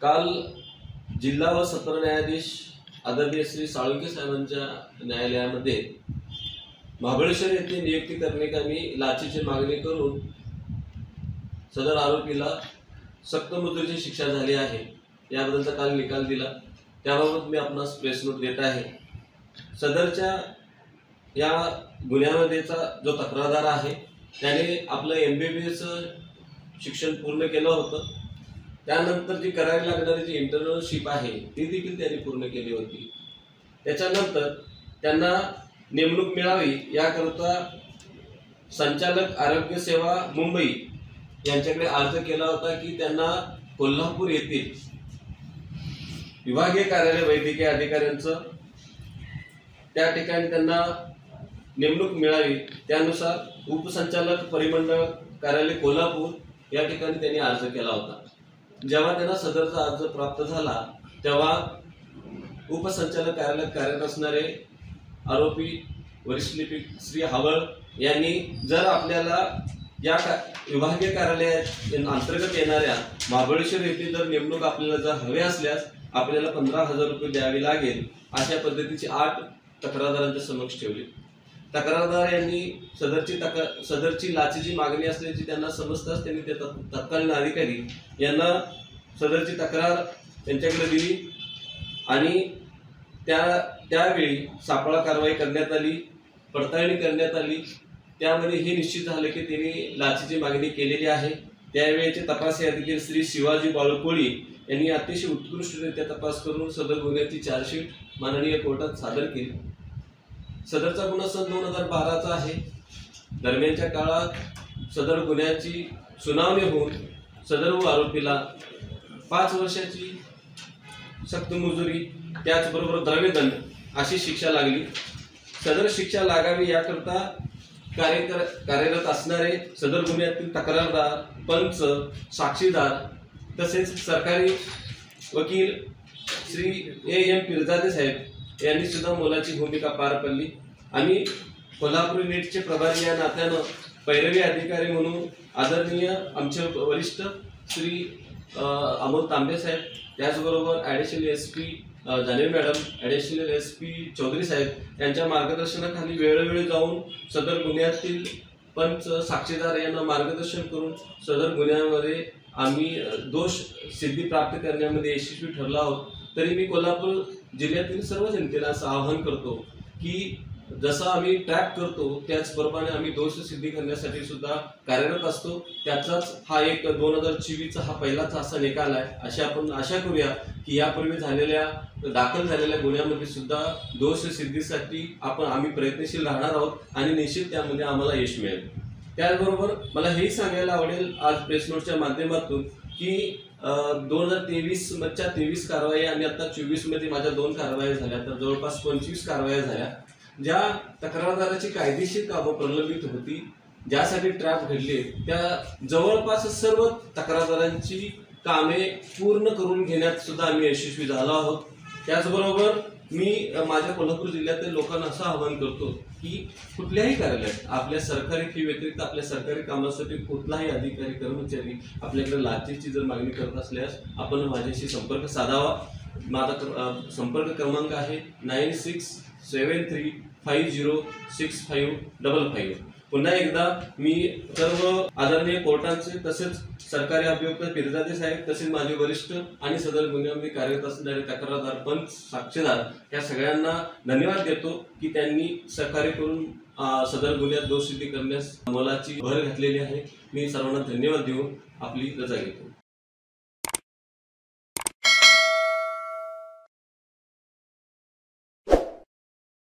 काल जिल्हा व सत्र न्यायाधीश आदरणीय श्री साळुंखे साहेबांच्या न्यायालयामध्ये महाबळेश्वर येथे नियुक्ती करण्याची लाचेची मागणी करून सदर आरोपीला सक्त मजुरीची शिक्षा झाली आहे। याबद्दलचा काल निकाल दिला, त्याबाबत मी आपणास प्रेस नोट देत आहे। सदरच्या या गुन्ह्यामध्येचा जो तक्रारदार आहे त्याने आपलं MBBS शिक्षण पूर्ण केलं होतं। त्यानंतर जी करावी लागणारी जी इंटर्नशिप आहे ती देखील त्यांनी पूर्ण केली होती। त्याच्यानंतर त्यांना नेमणूक मिळावी याकरता संचालक आरोग्य सेवा मुंबई यांच्याकडे अर्ज केला होता की त्यांना कोल्हापूर येथील विभागीय कार्यालय वैद्यकीय अधिकाऱ्यांचं त्या ठिकाणी त्यांना नेमणूक मिळावी, त्यानुसार उपसंचालक परिमंडळ कार्यालय कोल्हापूर या ठिकाणी त्यांनी अर्ज केला होता। जेव्हा त्यांना सदरचा अर्ज प्राप्त झाला तेव्हा उपसंचालक कार्यालयात कार्यरत असणारे आरोपी वरिष्ठ लिपिक श्री हावळ यांनी जर आपल्याला या विभागीय कार्यालयात अंतर्गत येणाऱ्या महाबळेश्वर येथे जर नेमणूक आपल्याला जर हवे असल्यास आपल्याला 15,000 रुपये द्यावे लागेल, अशा पद्धतीची 8 तक्रारदारांच्या समक्ष ठेवली। तक्रारदार यांनी सदरची लाचेची मागणी असल्याची त्यांना समजताच त्यांनी तत्कालीन अधिकारी यांना सदरची तक्रार त्यांच्याकडे दिली आणि त्यावेळी सापळा कारवाई करण्यात आली, पडताळणी करण्यात आली। त्यामध्ये हे निश्चित झाले की त्यांनी लाचेची मागणी केलेली आहे। त्यावेळेचे तपासी अधिकारी श्री शिवाजी बाळकोळी यांनी अतिशय उत्कृष्टरित्या तपास करून सदर गुन्ह्याची चार्जशीट माननीय कोर्टात सादर केली। सदरचा गुन्हा सन 2012चा आहे। दरम्यानच्या काळात सदर गुन्ह्याची सुनावणी होऊन सदर आरोपीला 5 वर्षाची सक्त मजुरी त्याचबरोबर द्रव्यदंड अशी शिक्षा लागली। सदर शिक्षा लागावी याकरता कार्यरत असणारे सदर गुन्ह्यातील तक्रारदार, पंच, साक्षीदार तसेच सरकारी वकील श्री AM पिरजादे साहेब यांनी सुद्धा मोलाची भूमिका पार पडली। आम्ही कोल्हापूर युनिटचे प्रभारी या नात्यानं पैरवी अधिकारी म्हणून आदरणीय आमचे वरिष्ठ श्री अमोल तांबे साहेब, त्याचबरोबर additional SP Janhavi madam, additional SP Chaudhari साहेब यांच्या मार्गदर्शनाखाली वेळोवेळी जाऊन सदर गुन्ह्यातील पंच, साक्षीदार यांना मार्गदर्शन करून सदर गुन्ह्यामध्ये आम्ही दोष सिद्धी प्राप्त करण्यामध्ये यशस्वी ठरलो आहोत। तरी मी कोल्हापूर जिल्ह्यातील सर्व जनतेला असं आवाहन करतो की जसं आम्ही ट्रॅप करतो त्याचप्रमाणे आम्ही दोष सिद्धी करण्यासाठी सुद्धा कार्यरत असतो। त्याचाच हा एक 2024चा हा पहिलाच असा निकाल आहे। अशा आपण आशा करूया की यापूर्वी दाखल झालेल्या गुन्ह्यामध्ये सुद्धा दोष सिद्धीसाठी आम्ही प्रयत्नशील राहणार आहोत आणि निश्चित त्यामध्ये आम्हाला यश मिळेल। त्याचबरोबर मला हेही सांगायला आवडेल आज प्रेस नोटच्या माध्यमातून की 2023च्या 23 कारवाई आणि आता 24 मध्ये माझ्या 2 कारवाया झाल्या, तर जवळपास 25 कारवाया झाल्या। ज्या तक्रारदाराची कायदेशीर कामं प्रलंबित होती, ज्यासाठी ट्रॅप घडले, त्या जवळपास सर्व तक्रारदारांची कामे पूर्ण करून घेण्यात सुद्धा आम्ही यशस्वी झालो आहोत। त्याचबरोबर मी माझ्या कोल्हापूर जिल्ह्यातील लोकांना असं आवाहन करतो की कुठल्याही कार्यालयात आपल्या सरकारी फी व्यतिरिक्त आपल्या सरकारी कामासाठी कुठलाही अधिकारी कर्मचारी आपल्याकडे लाचेची जर मागणी करत असल्यास आपण माझ्याशी संपर्क साधावा। माझा संपर्क क्रमांक आहे 9673506555। पुन्हा एकदा मी सर्व आदरणीय कोर्टांचे तसेच सरकारी अभियोक्ता पिरजादे साहेब तसेच माझे वरिष्ठ आणि सदर गुन्ह्यामध्ये कार्यरत असणारे तक्रारदार, पंच, साक्षीदार या सगळ्यांना धन्यवाद देतो की त्यांनी सहकार्य करून सदर गुन्ह्यात दोष सिद्धी करण्यास मोलाची भर घातलेली आहे। मी सर्वांना धन्यवाद देऊन आपली रजा घेतो।